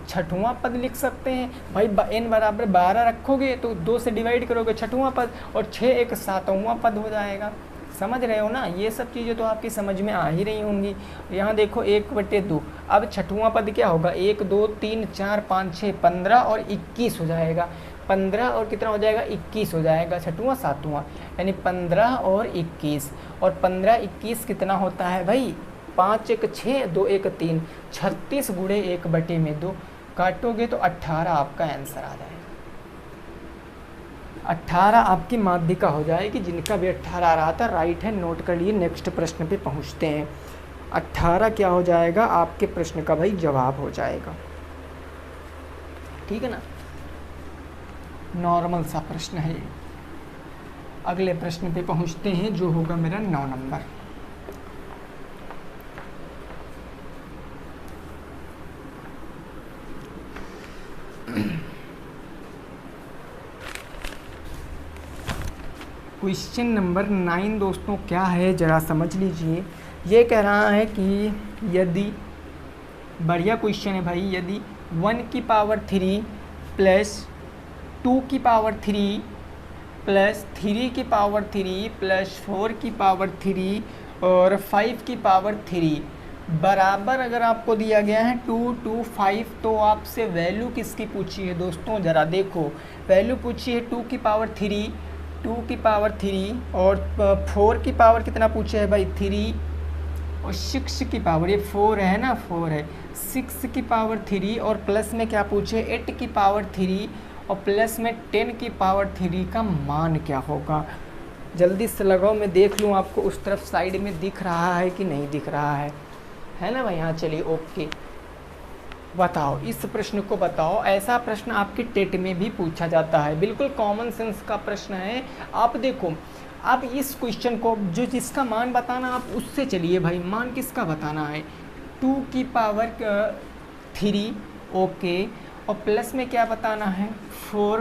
छठवां पद लिख सकते हैं भाई। n बराबर 12 रखोगे तो 2 से डिवाइड करोगे छठवां पद और 6 एक 7वां पद हो जाएगा। समझ रहे हो ना, ये सब चीज़ें तो आपकी समझ में आ ही रही होंगी। यहाँ देखो 1/2, अब छठवां पद क्या होगा 1 2 3 4 5 6 15 और 21 हो जाएगा। 15 और कितना हो जाएगा 21 हो जाएगा, छठवां सातवां, यानी 15 और 21। और 15 21 कितना होता है भाई 5 1 6 2 1 3, 36 गुणे 1/2 काटोगे तो 18 आपका आंसर आ जाएगा। 18 आपकी माध्यिका हो जाएगी, जिनका भी 18 आ रहा था राइट है, नोट कर लिए। नेक्स्ट प्रश्न पे पहुंचते हैं। 18 क्या हो जाएगा आपके प्रश्न का भाई जवाब हो जाएगा, ठीक है ना, नॉर्मल सा प्रश्न है। अगले प्रश्न पे पहुंचते हैं जो होगा मेरा 9 नंबर। क्वेश्चन नंबर 9 दोस्तों क्या है ज़रा समझ लीजिए। ये कह रहा है कि यदि, बढ़िया क्वेश्चन है भाई, यदि 1 की पावर 3 प्लस 2 की पावर 3 प्लस 3 की पावर 3 प्लस 4 की पावर 3 और 5 की पावर 3 बराबर अगर आपको दिया गया है 2 2 5, तो आपसे वैल्यू किसकी पूछी है दोस्तों, ज़रा देखो। वैल्यू पूछी है 2 की पावर 3, 2 की पावर 3 और 4 की पावर कितना पूछे है भाई 3 और 6 की पावर, ये 4 है ना, 4 है, 6 की पावर 3 और प्लस में क्या पूछे 8 की पावर 3 और प्लस में 10 की पावर 3 का मान क्या होगा। जल्दी से लगाओ, मैं देख लूँ आपको उस तरफ साइड में दिख रहा है कि नहीं दिख रहा है ना भाई। हाँ चलिए ओके, बताओ इस प्रश्न को बताओ। ऐसा प्रश्न आपके टेट में भी पूछा जाता है, बिल्कुल कॉमन सेंस का प्रश्न है। आप देखो, आप इस क्वेश्चन को जो जिसका मान बताना आप उससे चलिए भाई, मान किसका बताना है 2 की पावर 3 ओके, और प्लस में क्या बताना है 4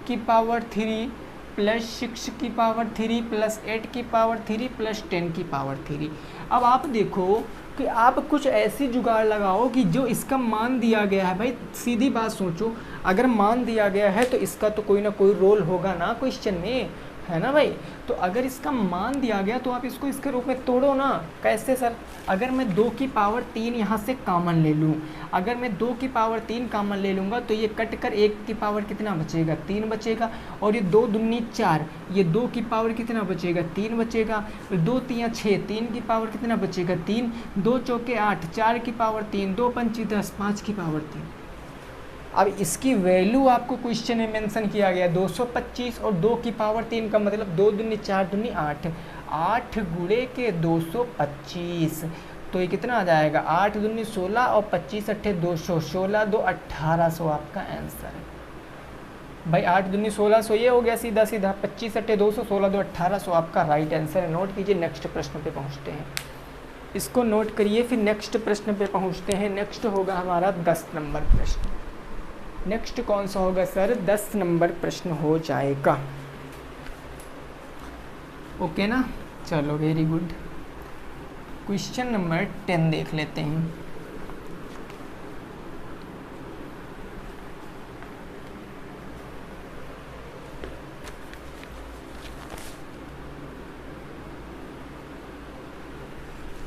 की पावर 3 प्लस 6 की पावर 3 प्लस 8 की पावर 3 प्लस 10 की पावर 3। अब आप देखो कि आप कुछ ऐसी जुगाड़ लगाओ कि जो इसका मान दिया गया है भाई, सीधी बात सोचो, अगर मान दिया गया है तो इसका तो कोई ना कोई रोल होगा ना क्वेश्चन में, है ना भाई। तो अगर इसका मान दिया गया तो आप इसको इसके रूप में तोड़ो ना। कैसे सर, अगर मैं 2 की पावर 3 यहाँ से कॉमन ले लूँ, अगर मैं 2 की पावर 3 कॉमन ले लूँगा तो ये कट कर 1 की पावर कितना बचेगा 3 बचेगा, और ये 2 दूनी 4, ये 2 की पावर कितना बचेगा 3 बचेगा, 2 3 6, 3 की पावर कितना बचेगा 3, 2 चौके 8, 4 की पावर 3, 2 पंची 10, 5 की पावर 3। अब इसकी वैल्यू आपको क्वेश्चन में मेंशन किया गया 225 और 2 की पावर 3 का मतलब 2 दूनी 4 दूनी 8, 8 गुणे के 225, तो ये कितना आ जाएगा 8 दूनी 16 और 25 अट्ठे 200, 16 2 1800 आपका आंसर है भाई। 8 दूनी 1600 ये हो गया सीधा सीधा, 25 अट्ठे 200, 16 2 1800 आपका राइट आंसर है। नोट कीजिए, नेक्स्ट प्रश्न पे पहुँचते हैं, इसको नोट करिए, फिर नेक्स्ट प्रश्न पे पहुँचते हैं। नेक्स्ट होगा हमारा 10 नंबर प्रश्न। नेक्स्ट कौन सा होगा सर, 10 नंबर प्रश्न हो जाएगा, ओके ना। चलो वेरी गुड, क्वेश्चन नंबर 10 देख लेते हैं।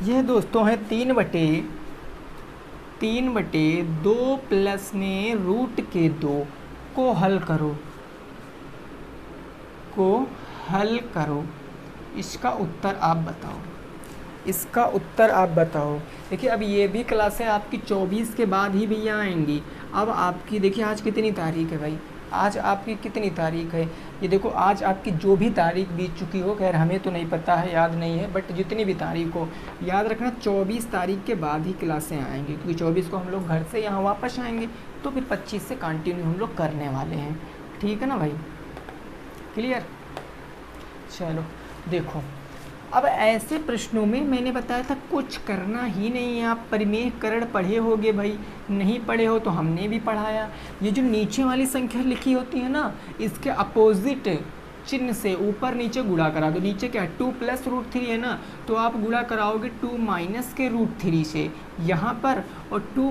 यह दोस्तों है 3/2 प्लस में रूट के 2 को हल करो, इसका उत्तर आप बताओ, इसका उत्तर आप बताओ। देखिए अब ये भी क्लासें आपकी 24 के बाद ही भैया आएंगी। अब आपकी देखिए आज कितनी तारीख है भाई, आज आपकी कितनी तारीख है, ये देखो आज आपकी जो भी तारीख बीत चुकी हो, खैर हमें तो नहीं पता है, याद नहीं है, बट जितनी भी तारीख हो याद रखना 24 तारीख के बाद ही क्लासें आएंगी, क्योंकि 24 को हम लोग घर से यहाँ वापस आएंगे, तो फिर 25 से कंटिन्यू हम लोग करने वाले हैं, ठीक है ना भाई, क्लियर। चलो देखो अब ऐसे प्रश्नों में मैंने बताया था कुछ करना ही नहीं है। आप परिमेय करण पढ़े होगे भाई, नहीं पढ़े हो तो हमने भी पढ़ाया। ये जो नीचे वाली संख्या लिखी होती है ना, इसके अपोजिट चिन्ह से ऊपर नीचे गुणा करा दो। नीचे क्या है 2 + √3 है ना, तो आप गुणा कराओगे 2 - के √3 से यहाँ पर और 2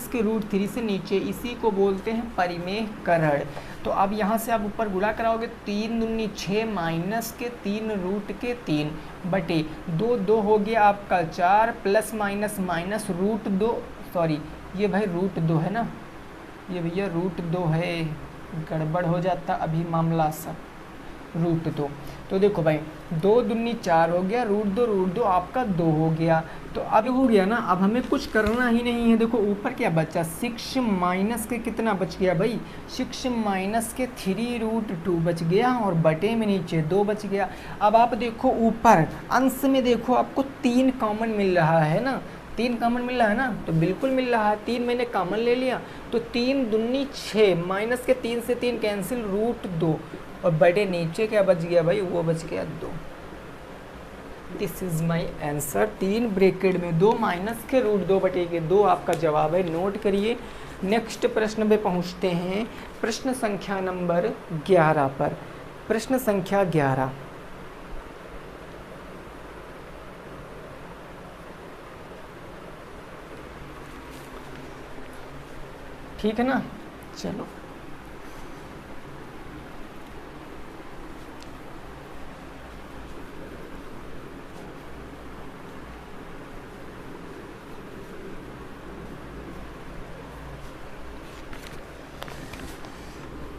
- के √3 से नीचे, इसी को बोलते हैं परिमेय करण। तो अब यहाँ से आप ऊपर गुणा कराओगे 3 दूनी 6 - के 3 √3 बटे 2 हो गया आपका 4 ± √2, सॉरी ये भाई √2 है ना, ये भैया √2 है, गड़बड़ हो जाता अभी मामला सब, √2। तो देखो भाई 2 दूनी 4 हो गया, √2 आपका 2 हो गया। तो अब हो गया ना, अब हमें कुछ करना ही नहीं है। देखो ऊपर क्या बचा 6 - के कितना बच गया भाई, 6 - के 3√2 बच गया और बटे में नीचे 2 बच गया। अब आप देखो ऊपर अंश में देखो आपको 3 कॉमन मिल रहा है ना, 3 कॉमन मिल रहा है ना, तो बिल्कुल मिल रहा है, 3 मैंने कॉमन ले लिया। तो 3 दूनी 6 - के 3 से 3 कैंसिल, √2 और बड़े नीचे क्या बच गया भाई, वो बच गया 2। This is my answer. 3 bracket में 2 - के √2 बटे के 2 आपका जवाब है, नोट करिए। नेक्स्ट प्रश्न पे पहुंचते हैं, प्रश्न संख्या नंबर 11 पर। प्रश्न संख्या 11, ठीक है ना, चलो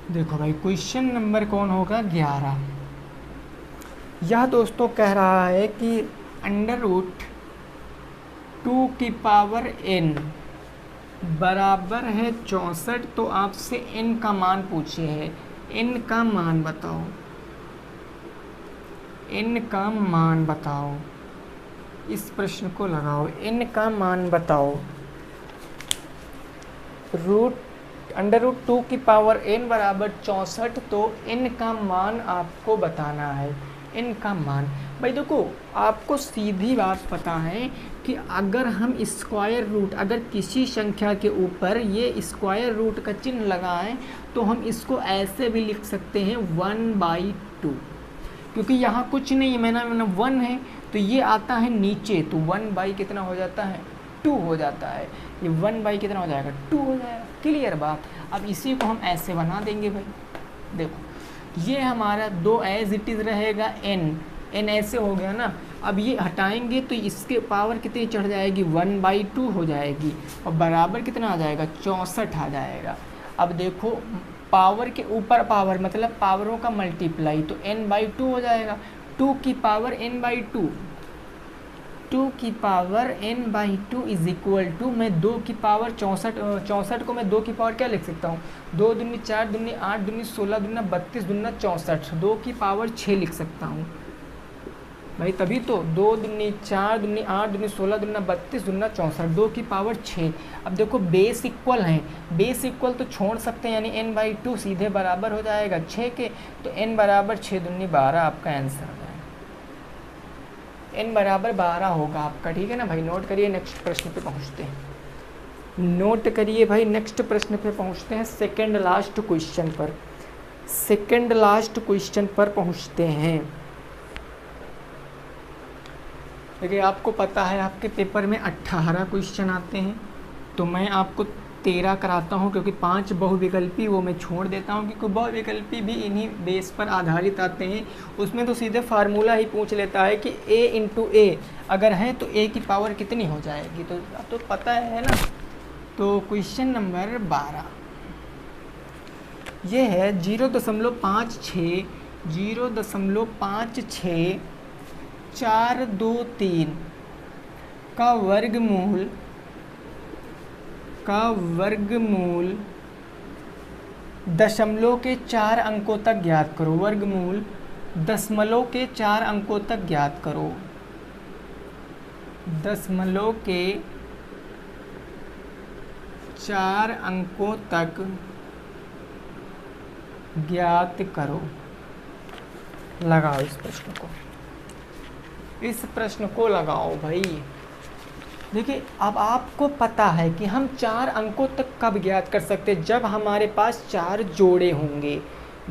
देखो भाई क्वेश्चन नंबर कौन होगा 11। यह दोस्तों कह रहा है कि √2n बराबर है 64। तो आपसे n का मान पूछे है, n का मान बताओ, n का मान बताओ, इस प्रश्न को लगाओ, n का मान बताओ। √2n बराबर 64, तो n का मान आपको बताना है, n का मान। भाई देखो आपको सीधी बात पता है कि अगर हम स्क्वायर रूट, अगर किसी संख्या के ऊपर ये स्क्वायर रूट का चिन्ह लगाएं तो हम इसको ऐसे भी लिख सकते हैं 1/2, क्योंकि यहाँ कुछ नहीं है, मैंने 1 है तो ये आता है नीचे, तो 1/ कितना हो जाता है 2 हो जाता है, ये 1/ कितना हो जाएगा 2 हो जाएगा। क्लियर बात। अब इसी को हम ऐसे बना देंगे भाई, देखो ये हमारा 2 एज इट इज़ रहेगा, n ऐसे हो गया ना। अब ये हटाएंगे तो इसके पावर कितनी चढ़ जाएगी 1/2 हो जाएगी और बराबर कितना आ जाएगा 64 आ जाएगा। अब देखो पावर के ऊपर पावर मतलब पावरों का मल्टीप्लाई, तो n/2 हो जाएगा। 2 की पावर n/2, 2 की power n/2 is equal to, मैं 2 की पावर 64 को मैं 2 की पावर क्या लिख सकता हूँ, 2 दूनी 4 दूनी 8 दूनी 16 दूना 32 दूना 64, 2 की पावर 6 लिख सकता हूँ भाई, तभी तो 2 दूनी 4 दूनी 8 दूनी 16 दूना 32 दूना 64, 2 की पावर 6। अब देखो बेस इक्वल हैं, बेस इक्वल तो छोड़ सकते हैं, यानी n/2 सीधे बराबर हो जाएगा 6 के, तो n बराबर 6 दूनी 12 आपका आंसर हो जाएगा, n बराबर 12 होगा आपका। ठीक है ना भाई, नोट करिए। नेक्स्ट प्रश्न पे पहुंचते हैं, नोट करिए भाई, नेक्स्ट प्रश्न पे पहुंचते हैं, सेकंड लास्ट क्वेश्चन पर, सेकंड लास्ट क्वेश्चन पर पहुंचते हैं। देखिए आपको पता है आपके पेपर में 18 क्वेश्चन आते हैं, तो मैं आपको 13 कराता हूँ, क्योंकि 5 बहुविकल्पी वो मैं छोड़ देता हूँ, क्योंकि बहुविकल्पी भी इन्हीं बेस पर आधारित आते हैं। उसमें तो सीधे फार्मूला ही पूछ लेता है कि a × a अगर है तो a की पावर कितनी हो जाएगी, तो पता है ना। तो क्वेश्चन नंबर 12 ये है 0.56 423 का वर्गमूल दशमलव के 4 अंकों तक ज्ञात करो। वर्गमूल दशमलव के 4 अंकों तक ज्ञात करो, दशमलव के 4 अंकों तक ज्ञात करो। लगाओ इस प्रश्न को। इस प्रश्न को लगाओ भाई। देखिए अब आपको पता है कि हम 4 अंकों तक कब ज्ञात कर सकते हैं, जब हमारे पास 4 जोड़े होंगे।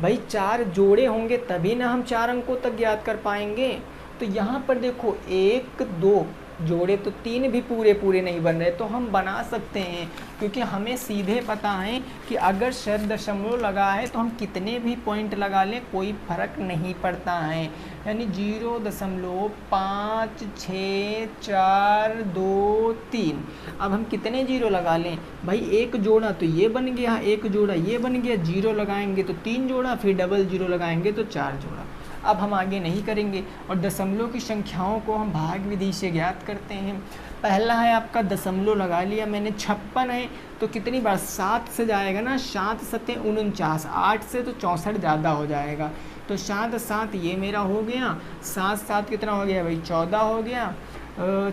भाई 4 जोड़े होंगे तभी ना हम 4 अंकों तक ज्ञात कर पाएंगे। तो यहाँ पर देखो 1 2 जोड़े तो 3 भी पूरे नहीं बन रहे, तो हम बना सकते हैं, क्योंकि हमें सीधे पता है कि अगर शत दशमलव लगा है तो हम कितने भी पॉइंट लगा लें कोई फ़र्क नहीं पड़ता है। यानी 0.5 6 4 2 3। अब हम कितने जीरो लगा लें भाई, एक जोड़ा तो ये बन गया, एक जोड़ा ये बन गया, जीरो लगाएंगे तो 3 जोड़ा, फिर डबल जीरो लगाएंगे तो 4 जोड़ा। अब हम आगे नहीं करेंगे और दशमलव की संख्याओं को हम भाग विधि से ज्ञात करते हैं। पहला है आपका दशमलव लगा लिया मैंने, 56 है तो कितनी बार 7 से जाएगा ना, 7 7 49, 8 से तो 64 ज़्यादा हो जाएगा, तो 7 7 ये मेरा हो गया, 7 7 कितना हो गया भाई 14 हो गया।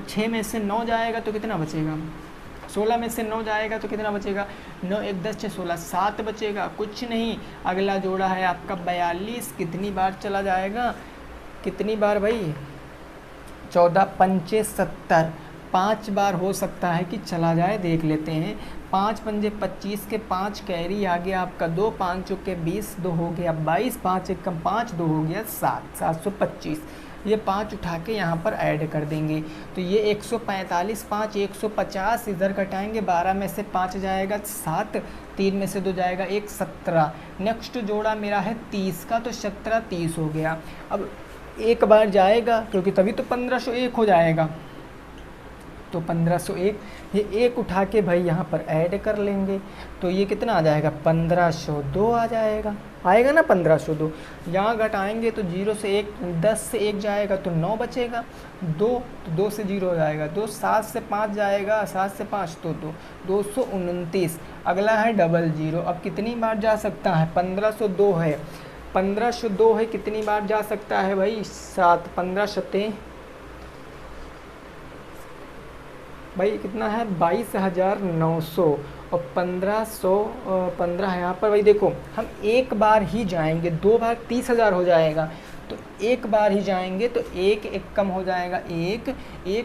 6 में से 9 जाएगा तो कितना बचेगा, 16 में से 9 जाएगा तो कितना बचेगा, 9 1 10 6 16 7 बचेगा, कुछ नहीं। अगला जोड़ा है आपका 42, कितनी बार चला जाएगा, कितनी बार भाई 14 पंचे 70, 5 बार हो सकता है कि चला जाए, देख लेते हैं। 5 पंजे 25 के 5 कैरी आ गया आपका 2, 5 चौके 20, 2 हो गया 22, 5 एक कम 5, 2 हो गया 7, 725। ये 5 उठा के यहाँ पर ऐड कर देंगे तो ये 145, 5 150, इधर घटाएंगे 12 में से 5 जाएगा 7, 3 में से 2 जाएगा 1, 17। नेक्स्ट जोड़ा मेरा है 30 का, तो 17 30 हो गया। अब एक बार जाएगा क्योंकि तभी तो 1501 हो जाएगा, तो 1501 ये एक उठा के भाई यहाँ पर ऐड कर लेंगे तो ये कितना आ जाएगा 1502 आ जाएगा, आएगा ना 1502। यहाँ घटाएंगे तो 0 से 1 10 से 1 जाएगा तो 9 बचेगा, 2 तो 2 से 0 हो जाएगा, 2 7 से 5 जाएगा, 7 से 5 तो 2 229। अगला है डबल जीरो, अब कितनी बार जा सकता है 1502 है, 1502 है कितनी बार जा सकता है भाई 7, 15 शते भाई कितना है 22,900 और 15 यहाँ पर भाई देखो हम एक बार ही जाएंगे, 2 बार 30,000 हो जाएगा, तो एक बार ही जाएंगे तो एक कम हो जाएगा, एक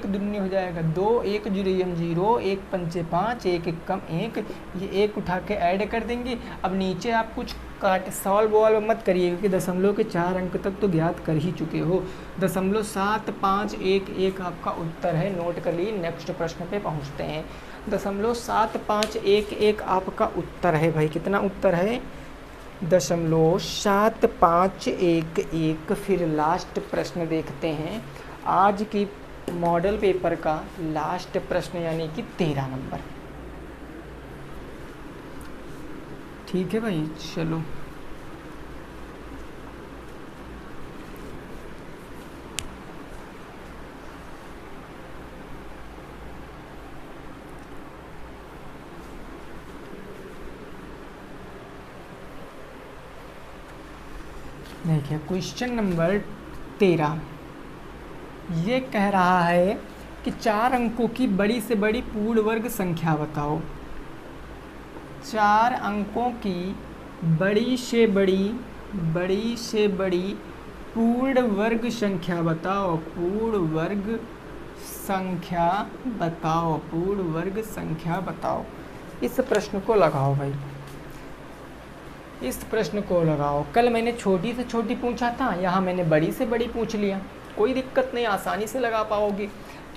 दुनी हो जाएगा 2, 1 जीरो 0, 1 पंचे 5, 1 कम 1, ये एक उठा के ऐड कर देंगे। अब नीचे आप कुछ काट सॉल्व वॉल्व मत करिए क्योंकि दशमलव के 4 अंक तक तो ज्ञात कर ही चुके हो। 0.7511 आपका उत्तर है, नोट कर लीजिए। नेक्स्ट प्रश्न पे पहुँचते हैं। 0.7511 आपका उत्तर है भाई, कितना उत्तर है 0.7511। फिर लास्ट प्रश्न देखते हैं, आज की मॉडल पेपर का लास्ट प्रश्न यानी कि 13 नंबर। ठीक है भाई, चलो देखिए क्वेश्चन नंबर 13 ये कह रहा है कि 4 अंकों की बड़ी से बड़ी पूर्ण वर्ग संख्या बताओ। 4 अंकों की बड़ी से बड़ी पूर्ण वर्ग संख्या बताओ, पूर्ण वर्ग संख्या बताओ। इस प्रश्न को लगाओ भाई, इस प्रश्न को लगाओ। कल मैंने छोटी से छोटी पूछा था, यहाँ मैंने बड़ी से बड़ी पूछ लिया, कोई दिक्कत नहीं, आसानी से लगा पाओगे।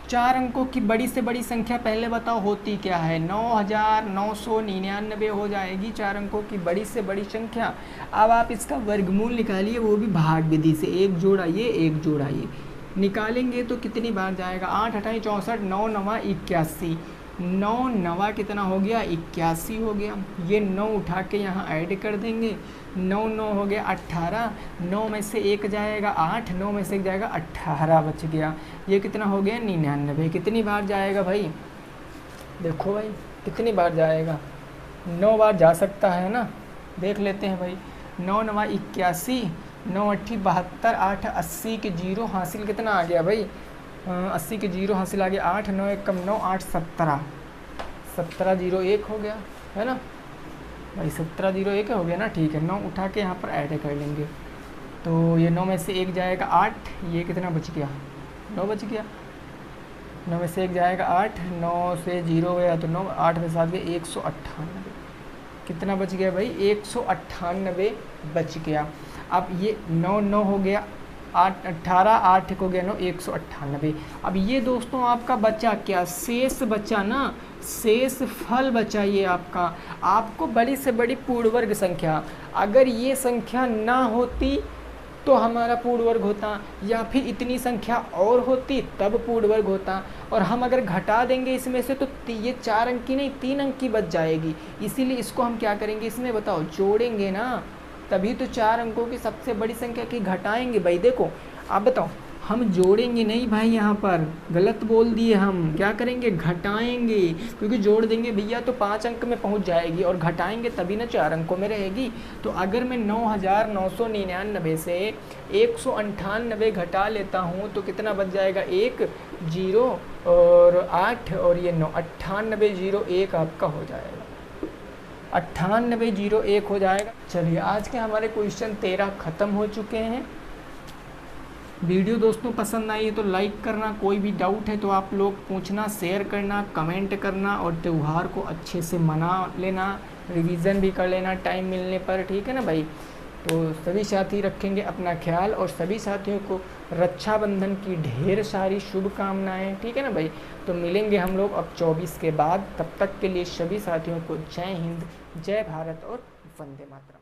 4 अंकों की बड़ी से बड़ी संख्या पहले बताओ होती क्या है, 9,999 हो जाएगी 4 अंकों की बड़ी से बड़ी संख्या। अब आप इसका वर्गमूल निकालिए, वो भी भाग विधि से, एक जोड़ा ये एक जोड़ा ये निकालेंगे तो कितनी बार जाएगा, 8 8 64, 9 9 81, 9 9 कितना हो गया 81 हो गया। ये 9 उठा के यहाँ ऐड कर देंगे, 9 9 हो गया 18, 9 में से 1 जाएगा 8, 9 में से 1 जाएगा 18 बच गया। ये कितना हो गया 99। कितनी बार जाएगा भाई, देखो भाई कितनी बार जाएगा, 9 बार जा सकता है ना, देख लेते हैं भाई। 9 9 81, 9 8 72, 8 80 के जीरो हासिल कितना आ गया भाई, 80 के जीरो हासिल आ गया 8, 9 1 कम 9, 8 17, 17 0 1 हो गया है ना भाई, 17 0 1 हो गया ना। ठीक है, 9 उठा के यहाँ पर ऐड कर लेंगे तो ये 9 में से 1 जाएगा 8, ये कितना बच गया 9 बच गया, 9 में से 1 जाएगा 8, 9 से 0 गया तो 9, 8 में 7 गए 198। कितना बच गया भाई? 198 बच गया। अब ये 9 9 हो गया, 8 18, 8 हो गया 9, 198। अब ये दोस्तों आपका बचा क्या? शेष बचा ना, शेष फल बचा ये आपका। आपको बड़ी से बड़ी पूर्ण वर्ग संख्या, अगर ये संख्या ना होती तो हमारा पूर्ण वर्ग होता, या फिर इतनी संख्या और होती तब पूर्ण वर्ग होता। और हम अगर घटा देंगे इसमें से तो ये 4 अंक की नहीं 3 अंक की बच जाएगी। इसीलिए इसको हम क्या करेंगे इसमें बताओ? जोड़ेंगे ना, तभी तो 4 अंकों की सबसे बड़ी संख्या की घटाएंगे भाई। देखो आप बताओ, हम जोड़ेंगे नहीं भाई, यहाँ पर गलत बोल दिए हम। क्या करेंगे? घटाएंगे, क्योंकि जोड़ देंगे भैया तो 5 अंक में पहुँच जाएगी, और घटाएंगे तभी ना 4 अंकों में रहेगी। तो अगर मैं 9999 से 198 घटा लेता हूँ तो कितना बच जाएगा? 1 0 और 8 और ये 9, 9801 आपका हो जाएगा, 9801 हो जाएगा। चलिए आज के हमारे क्वेश्चन 13 ख़त्म हो चुके हैं। वीडियो दोस्तों पसंद आई है तो लाइक करना, कोई भी डाउट है तो आप लोग पूछना, शेयर करना, कमेंट करना, और त्यौहार को अच्छे से मना लेना, रिवीजन भी कर लेना टाइम मिलने पर, ठीक है ना भाई। तो सभी साथी रखेंगे अपना ख्याल, और सभी साथियों को रक्षाबंधन की ढेर सारी शुभकामनाएं, ठीक है ना भाई। तो मिलेंगे हम लोग अब 24 के बाद, तब तक के लिए सभी साथियों को जय हिंद, जय भारत और वंदे मातरम।